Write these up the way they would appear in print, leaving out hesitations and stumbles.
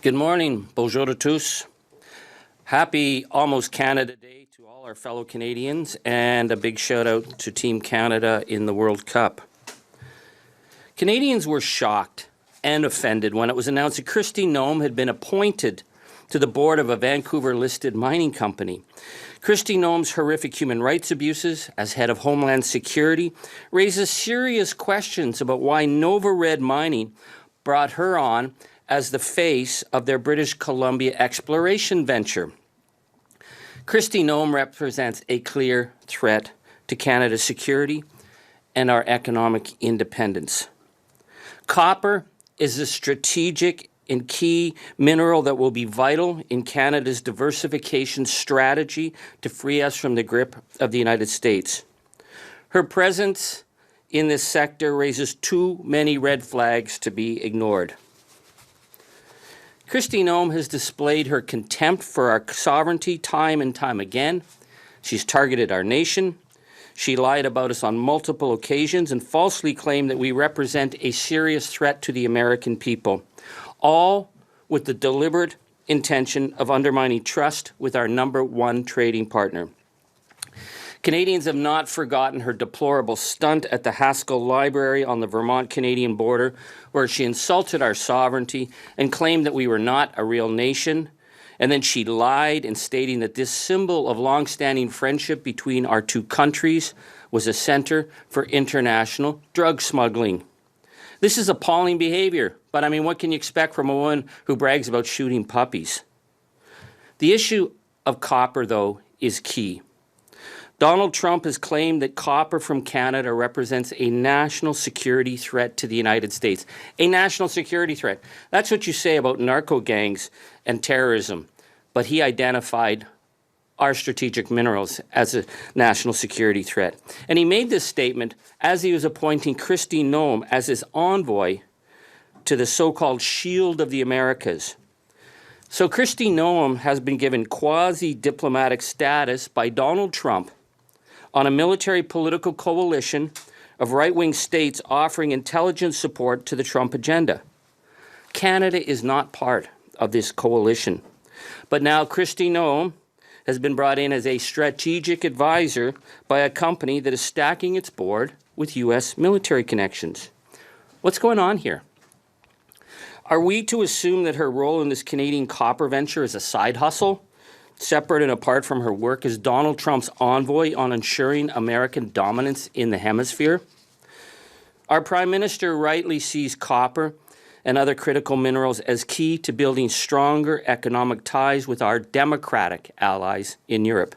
Good morning, bonjour à tous. Happy Almost Canada Day to all our fellow Canadians, and a big shout out to Team Canada in the World Cup. Canadians were shocked and offended when it was announced that Kristi Noem had been appointed to the board of a Vancouver-listed mining company. Kristi Noem's horrific human rights abuses as head of Homeland Security raises serious questions about why Nova Red Mining brought her on as the face of their British Columbia exploration venture. Kristi Noem represents a clear threat to Canada's security and our economic independence. Copper is a strategic and key mineral that will be vital in Canada's diversification strategy to free us from the grip of the United States. Her presence in this sector raises too many red flags to be ignored. Kristi Noem has displayed her contempt for our sovereignty time and time again. She's targeted our nation. She lied about us on multiple occasions and falsely claimed that we represent a serious threat to the American people, all with the deliberate intention of undermining trust with our #1 trading partner. Canadians have not forgotten her deplorable stunt at the Haskell Library on the Vermont-Canadian border, where she insulted our sovereignty and claimed that we were not a real nation. And then she lied in stating that this symbol of long-standing friendship between our two countries was a center for international drug smuggling. This is appalling behavior, but I mean, what can you expect from a woman who brags about shooting puppies? The issue of copper, though, is key. Donald Trump has claimed that copper from Canada represents a national security threat to the United States. A national security threat. That's what you say about narco gangs and terrorism. But he identified our strategic minerals as a national security threat. And he made this statement as he was appointing Kristi Noem as his envoy to the so-called Shield of the Americas. So Kristi Noem has been given quasi-diplomatic status by Donald Trump on a military political coalition of right-wing states offering intelligence support to the Trump agenda. Canada is not part of this coalition. But now Kristi Noem has been brought in as a strategic advisor by a company that is stacking its board with U.S. military connections. What's going on here? Are we to assume that her role in this Canadian copper venture is a side hustle, separate and apart from her work as Donald Trump's envoy on ensuring American dominance in the hemisphere? Our Prime Minister rightly sees copper and other critical minerals as key to building stronger economic ties with our democratic allies in Europe.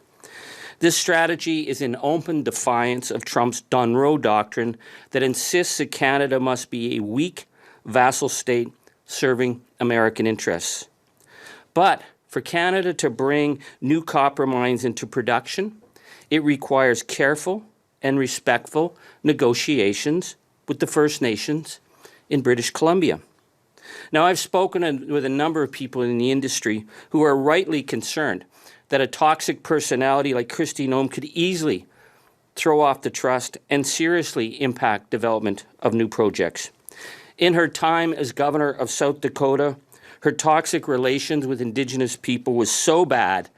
This strategy is in open defiance of Trump's Dunroe doctrine that insists that Canada must be a weak vassal state serving American interests. But for Canada to bring new copper mines into production, it requires careful and respectful negotiations with the First Nations in British Columbia. Now, I've spoken with a number of people in the industry who are rightly concerned that a toxic personality like Kristi Noem could easily throw off the trust and seriously impact development of new projects. In her time as governor of South Dakota, her toxic relations with Indigenous people was so bad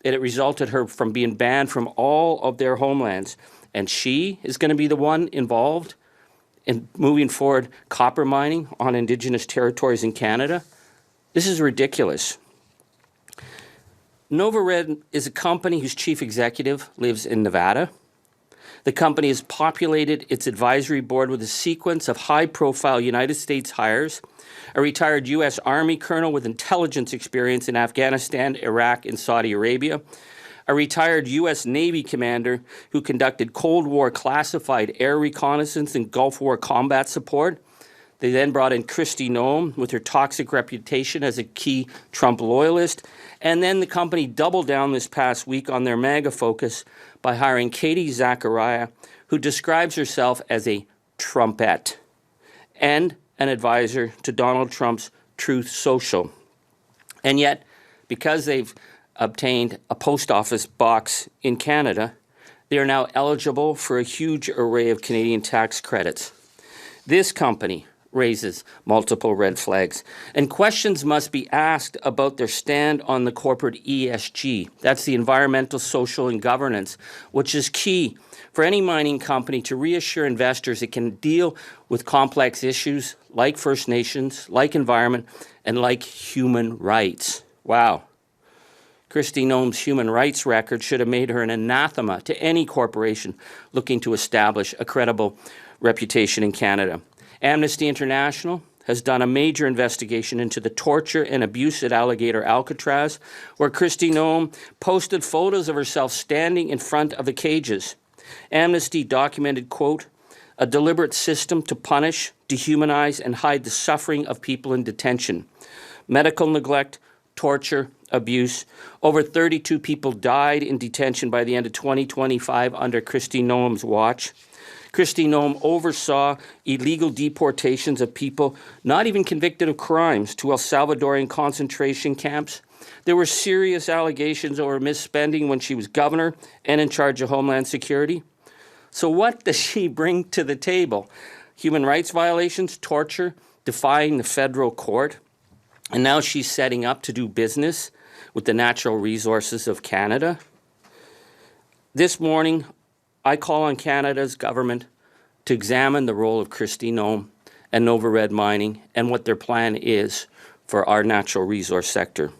that it resulted her from being banned from all of their homelands. And she is going to be the one involved in moving forward copper mining on Indigenous territories in Canada. This is ridiculous. Nova Red is a company whose chief executive lives in Nevada. The company has populated its advisory board with a sequence of high-profile United States hires, a retired U.S. Army colonel with intelligence experience in Afghanistan, Iraq, and Saudi Arabia, a retired U.S. Navy commander who conducted Cold War classified air reconnaissance and Gulf War combat support. They then brought in Kristi Noem with her toxic reputation as a key Trump loyalist. And then the company doubled down this past week on their MAGA focus by hiring Katie Zachariah, who describes herself as a Trumpette and an advisor to Donald Trump's Truth Social. And yet, because they've obtained a post office box in Canada, they are now eligible for a huge array of Canadian tax credits. This company raises multiple red flags. And questions must be asked about their stand on the corporate ESG. That's the environmental, social, and governance, which is key for any mining company to reassure investors it can deal with complex issues like First Nations, like environment, and like human rights. Wow. Kristi Noem's human rights record should have made her an anathema to any corporation looking to establish a credible reputation in Canada. Amnesty International has done a major investigation into the torture and abuse at Alligator Alcatraz, where Kristi Noem posted photos of herself standing in front of the cages. Amnesty documented, quote, a deliberate system to punish, dehumanize, and hide the suffering of people in detention. Medical neglect, torture, abuse. Over 32 people died in detention by the end of 2025 under Kristi Noem's watch. Kristi Noem oversaw illegal deportations of people not even convicted of crimes to El Salvadorian concentration camps. There were serious allegations over misspending when she was governor and in charge of Homeland Security. So what does she bring to the table? Human rights violations, torture, defying the federal court, and now she's setting up to do business with the natural resources of Canada. This morning, I call on Canada's government to examine the role of Kristi Noem and Nova Red Mining and what their plan is for our natural resource sector.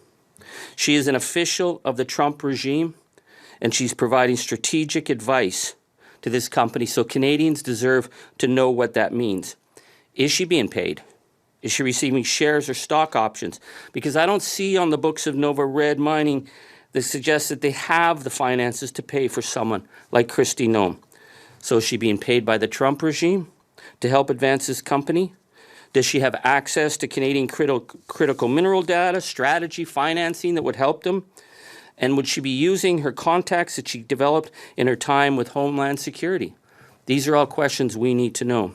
She is an official of the Trump regime, and she's providing strategic advice to this company, so Canadians deserve to know what that means. Is she being paid? Is she receiving shares or stock options? Because I don't see on the books of Nova Red Mining that suggests that they have the finances to pay for someone like Kristi Noem. So is she being paid by the Trump regime to help advance this company? Does she have access to Canadian critical mineral data, strategy, financing that would help them? And would she be using her contacts that she developed in her time with Homeland Security? These are all questions we need to know.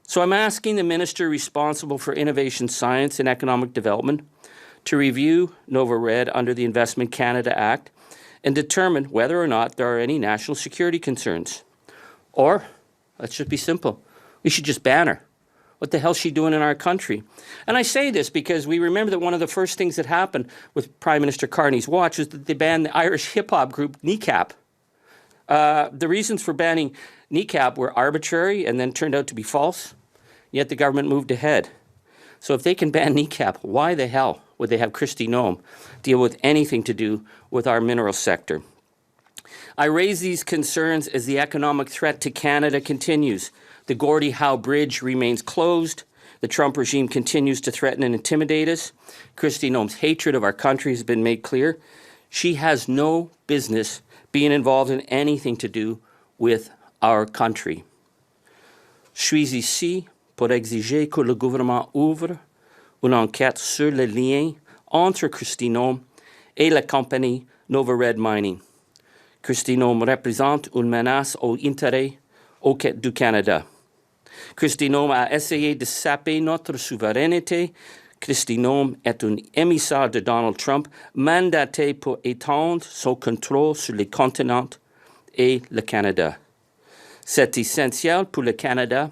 So I'm asking the minister responsible for innovation, science, and economic development to review Nova Red under the Investment Canada Act and determine whether or not there are any national security concerns. Or, let's just be simple, we should just ban her. What the hell is she doing in our country? And I say this because we remember that one of the first things that happened with Prime Minister Carney's watch was that they banned the Irish hip-hop group Kneecap. The reasons for banning Kneecap were arbitrary and then turned out to be false, yet the government moved ahead. So if they can ban Kneecap, why the hell would they have Kristi Noem deal with anything to do with our mineral sector? I raise these concerns as the economic threat to Canada continues. The Gordie Howe Bridge remains closed. The Trump regime continues to threaten and intimidate us. Kristi Noem's hatred of our country has been made clear. She has no business being involved in anything to do with our country. Je suis ici pour exiger que le gouvernement ouvre une enquête sur les liens entre Kristi Noem et la compagnie Nova Red Mining. Kristi Noem représente une menace aux intérêts du Canada. Kristi Noem a essayé de saper notre souveraineté. Kristi Noem est un émissaire de Donald Trump, mandaté pour étendre son contrôle sur les continents et le Canada. C'est essentiel pour le Canada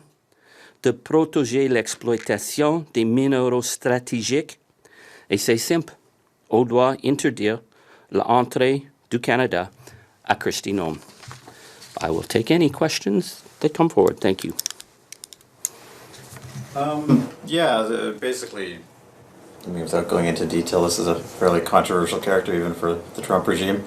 de protéger l'exploitation des minéraux stratégiques, et c'est simple, on doit interdire l'entrée du Canada à Kristi Noem. I will take any questions that come forward. Thank you. Basically, I mean, without going into detail, this is a fairly controversial character even for the Trump regime.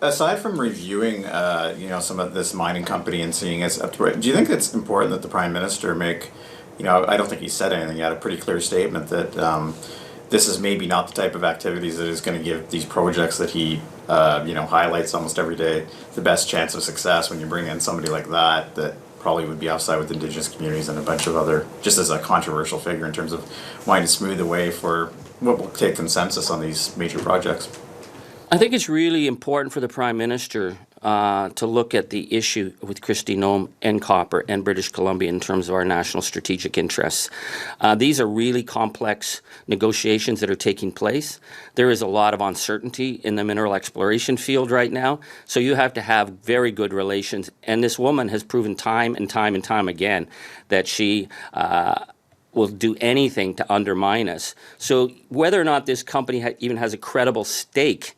Aside from reviewing, some of this mining company and seeing it's up to it, do you think it's important that the Prime Minister make, I don't think he said anything, he had a pretty clear statement that this is maybe not the type of activities that is going to give these projects that he, highlights almost every day the best chance of success when you bring in somebody like that probably would be offside with Indigenous communities and a bunch of other, just as a controversial figure in terms of wanting to smooth the way for what will take consensus on these major projects. I think it's really important for the Prime Minister to look at the issue with Kristi Noem and copper and British Columbia in terms of our national strategic interests. These are really complex negotiations that are taking place. There is a lot of uncertainty in the mineral exploration field right now, so you have to have very good relations. And this woman has proven time and time and time again that she will do anything to undermine us. So whether or not this company even has a credible stake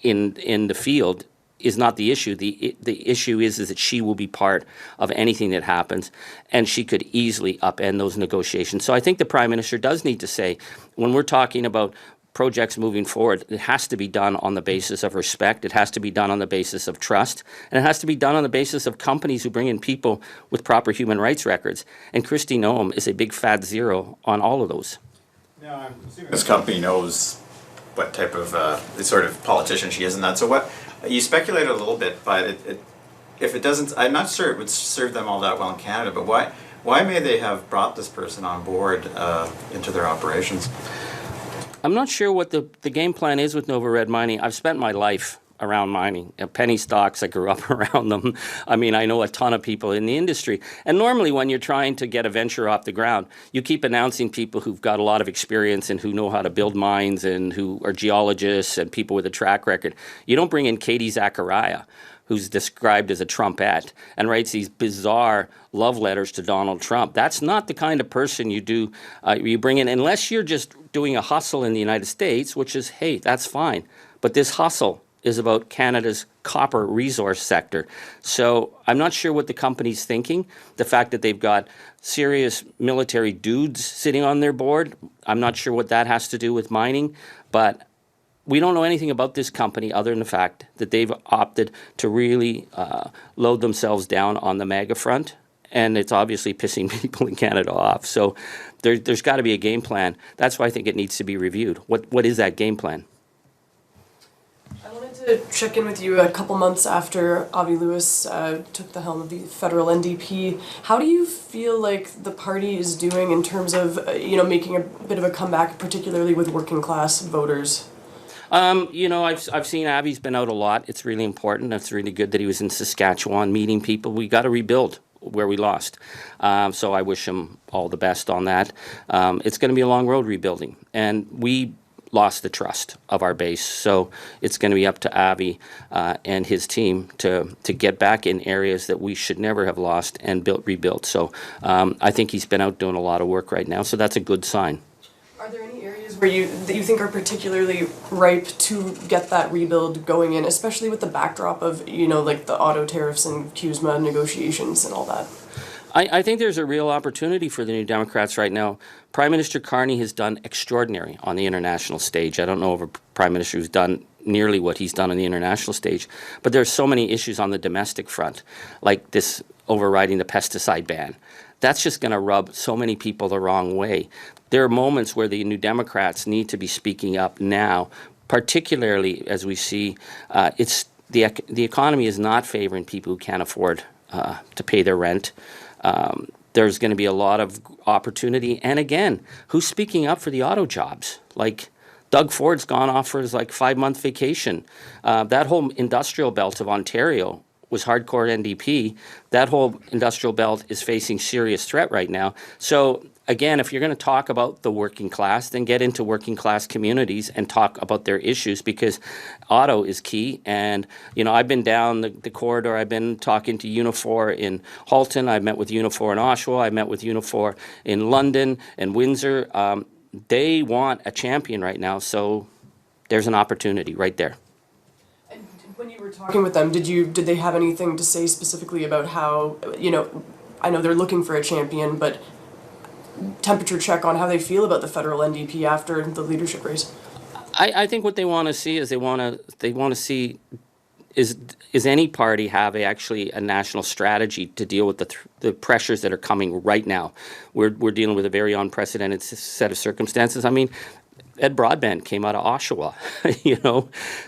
in the field is not the issue. The issue is that she will be part of anything that happens, and she could easily upend those negotiations. So I think the Prime Minister does need to say, when we're talking about projects moving forward, it has to be done on the basis of respect, it has to be done on the basis of trust, and it has to be done on the basis of companies who bring in people with proper human rights records. And Kristi Noem is a big fat zero on all of those. Now, I'm assuming this company knows what type of sort of politician she is and that. So what, you speculated a little bit, but if it doesn't, I'm not sure it would serve them all that well in Canada, but why may they have brought this person on board into their operations? I'm not sure what the game plan is with Nova Red Mining. I've spent my life around mining. Penny stocks, I grew up around them. I mean, I know a ton of people in the industry. And normally when you're trying to get a venture off the ground, you keep announcing people who've got a lot of experience and who know how to build mines and who are geologists and people with a track record. You don't bring in Katie Zachariah, who's described as a Trumpette and writes these bizarre love letters to Donald Trump. That's not the kind of person you bring in, unless you're just doing a hustle in the United States, which is, hey, that's fine. But this hustle is about Canada's copper resource sector. So I'm not sure what the company's thinking. The fact that they've got serious military dudes sitting on their board, I'm not sure what that has to do with mining, but we don't know anything about this company other than the fact that they've opted to really load themselves down on the MAGA front, and it's obviously pissing people in Canada off. So there's got to be a game plan. That's why I think it needs to be reviewed. What is that game plan? I wanted to check in with you a couple months after Avi Lewis took the helm of the federal NDP. How do you feel like the party is doing in terms of making a bit of a comeback, particularly with working class voters? I've seen Avi's been out a lot. It's really important. It's really good that he was in Saskatchewan meeting people. We got to rebuild where we lost. So I wish him all the best on that. It's going to be a long road rebuilding, and we lost the trust of our base. So it's going to be up to Avi and his team to get back in areas that we should never have lost and rebuilt. So I think he's been out doing a lot of work right now. So that's a good sign. Are there any areas that you think are particularly ripe to get that rebuild going in, especially with the backdrop of, like the auto tariffs and CUSMA negotiations and all that? I think there's a real opportunity for the New Democrats right now. Prime Minister Carney has done extraordinary on the international stage. I don't know of a Prime Minister who's done nearly what he's done on the international stage, but there's so many issues on the domestic front, like this overriding the pesticide ban. That's just going to rub so many people the wrong way. There are moments where the New Democrats need to be speaking up now, particularly as we see the economy is not favoring people who can't afford to pay their rent. There's going to be a lot of opportunity. And again, who's speaking up for the auto jobs? Like Doug Ford's gone off for his 5-month vacation. That whole industrial belt of Ontario was hardcore NDP. That whole industrial belt is facing serious threat right now. So again, if you're going to talk about the working class, then get into working class communities and talk about their issues, because auto is key. And, I've been down the corridor. I've been talking to Unifor in Halton. I've met with Unifor in Oshawa. I met with Unifor in London and Windsor. They want a champion right now. So there's an opportunity right there. When you were talking with them, did they have anything to say specifically about how, I know they're looking for a champion, but temperature check on how they feel about the federal NDP after the leadership race? I think what they want to see is they want to see is any party have actually a national strategy to deal with the pressures that are coming right now. We're dealing with a very unprecedented set of circumstances. I mean, Ed Broadbent came out of Oshawa,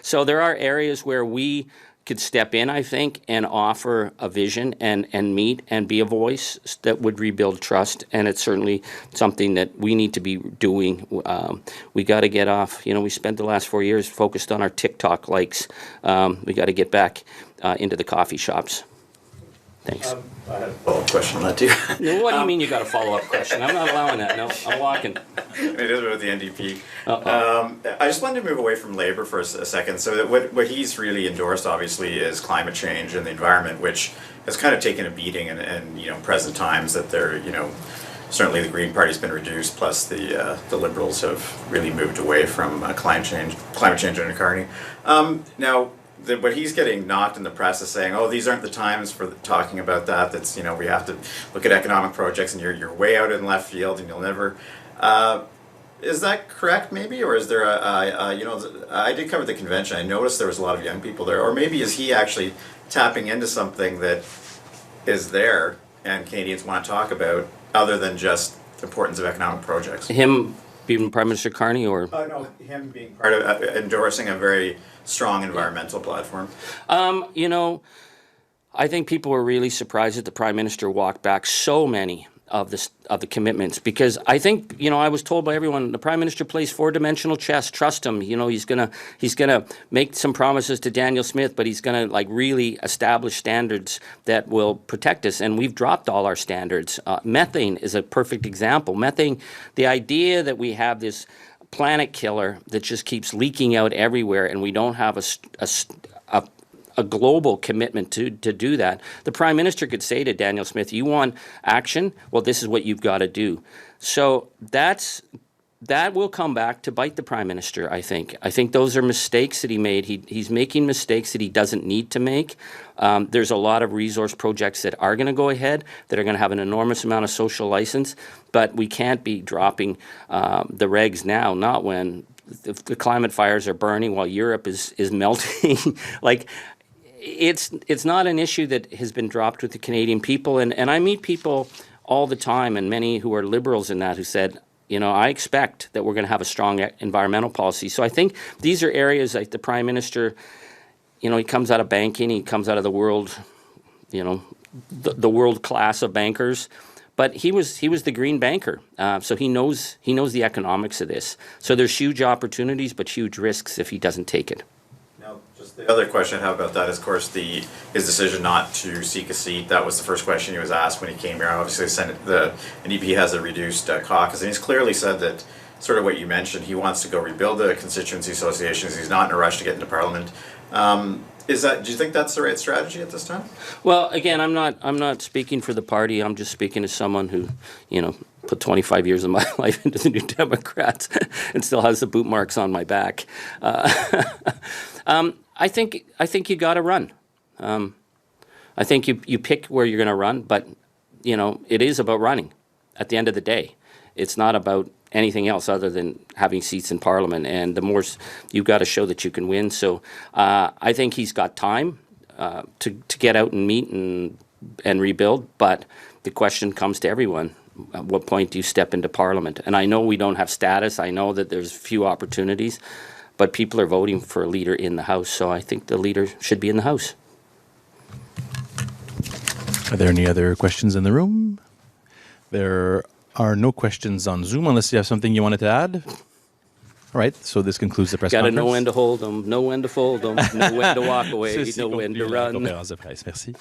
So there are areas where we could step in, I think, and offer a vision and meet and be a voice that would rebuild trust. And it's certainly something that we need to be doing. We got to get off. We spent the last 4 years focused on our TikTok likes. We got to get back into the coffee shops. Thanks. I had a follow-up question on that too. No, what do you mean you got a follow-up question? I'm not allowing that. No, I'm walking. It is about the NDP. I just wanted to move away from Labour for a second. So that what he's really endorsed, obviously, is climate change and the environment, which has kind of taken a beating in present times. That they're certainly the Green Party's been reduced, plus the Liberals have really moved away from climate change under Carney. Now. What he's getting knocked in the press is saying, "Oh, these aren't the times for talking about that. That's we have to look at economic projects, and you're way out in left field, and you'll never." Is that correct, maybe, or is there I did cover the convention. I noticed there was a lot of young people there, or maybe is he actually tapping into something that is there and Canadians want to talk about, other than just the importance of economic projects? Him being Prime Minister Carney, or no, him being part of endorsing a very strong environmental platform. I think people were really surprised that the Prime Minister walked back so many of the commitments, because I think I was told by everyone the Prime Minister plays four-dimensional chess. Trust him. He's gonna make some promises to Daniel Smith, but he's gonna really establish standards that will protect us. And we've dropped all our standards. Methane is a perfect example. Methane, the idea that we have this planet killer that just keeps leaking out everywhere, and we don't have a global commitment to do that. The Prime Minister could say to Daniel Smith, "You want action? Well, this is what you've got to do." So that will come back to bite the Prime Minister, I think. I think those are mistakes that he made. He's making mistakes that he doesn't need to make. There's a lot of resource projects that are going to go ahead, that are going to have an enormous amount of social license, but we can't be dropping the regs now, not when the climate fires are burning while Europe is melting. It's not an issue that has been dropped with the Canadian people, and I meet people all the time, and many who are Liberals in that, who said, I expect that we're going to have a strong environmental policy. So I think these are areas like the Prime Minister, he comes out of banking, he comes out of the world, the world class of bankers, but he was the green banker, so he knows the economics of this. So there's huge opportunities, but huge risks if he doesn't take it. The other question I have about that is, of course, his decision not to seek a seat. That was the first question he was asked when he came here. Obviously, the NDP has a reduced caucus, and he's clearly said that, sort of what you mentioned, he wants to go rebuild the constituency associations. He's not in a rush to get into Parliament. Do you think that's the right strategy at this time? Well, again, I'm not speaking for the party. I'm just speaking as someone who, put 25 years of my life into the New Democrats and still has the boot marks on my back. I think you got to run. I think you pick where you're going to run, but it is about running. At the end of the day, it's not about anything else other than having seats in Parliament. And the more you've got to show that you can win. So I think he's got time to get out and meet and rebuild. But the question comes to everyone: at what point do you step into Parliament? And I know we don't have status. I know that there's few opportunities. But people are voting for a leader in the House, so I think the leader should be in the House. Are there any other questions in the room? There are no questions on Zoom, unless you have something you wanted to add. All right, so this concludes the press conference. Got to know when to hold them, know when to fold them, know when to walk away, know when to run. Conférence de presse. Merci.